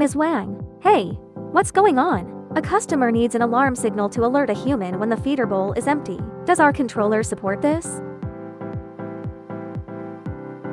Ms. Wang. Hey, what's going on? A customer needs an alarm signal to alert a human when the feeder bowl is empty. Does our controller support this?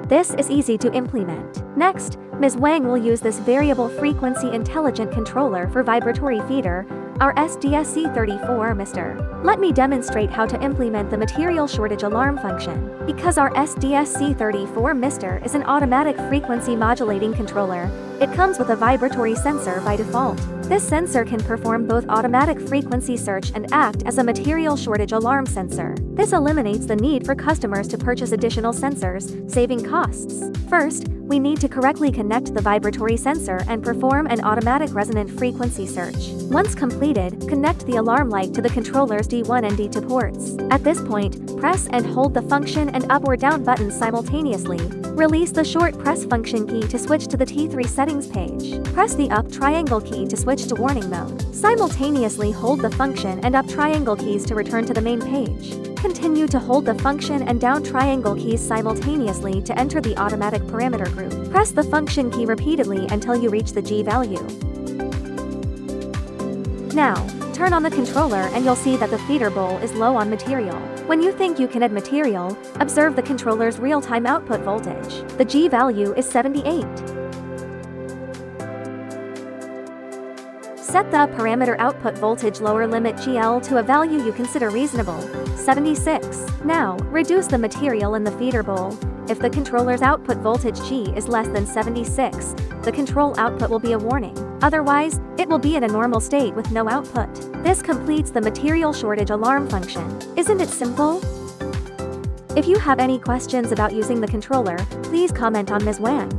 This is easy to implement. Next, Ms. Wang will use this variable frequency intelligent controller for vibratory feeder, our SDVC34MR. Let me demonstrate how to implement the material shortage alarm function. Because our SDVC34MR is an automatic frequency modulating controller, it comes with a vibratory sensor by default. This sensor can perform both automatic frequency search and act as a material shortage alarm sensor. This eliminates the need for customers to purchase additional sensors, saving costs. First, we need to correctly connect the vibratory sensor and perform an automatic resonant frequency search. Once completed, connect the alarm light to the controller's D1 and D2 ports. At this point, press and hold the function and up or down buttons simultaneously. Release the short press function key to switch to the T3 settings page. Press the up triangle key to switch to warning mode. Simultaneously hold the function and up triangle keys to return to the main page. Continue to hold the function and down triangle keys simultaneously to enter the automatic parameter group. Press the function key repeatedly until you reach the G value. Now, turn on the controller and you'll see that the feeder bowl is low on material. When you think you can add material, observe the controller's real-time output voltage. The G value is 78. Set the parameter output voltage lower limit GL to a value you consider reasonable, 76. Now, reduce the material in the feeder bowl. If the controller's output voltage G is less than 76, the control output will be a warning. Otherwise, it will be in a normal state with no output. This completes the material shortage alarm function. Isn't it simple? If you have any questions about using the controller, please comment on Ms. Wang.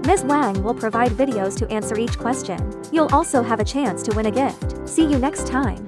Ms. Wang will provide videos to answer each question. You'll also have a chance to win a gift. See you next time.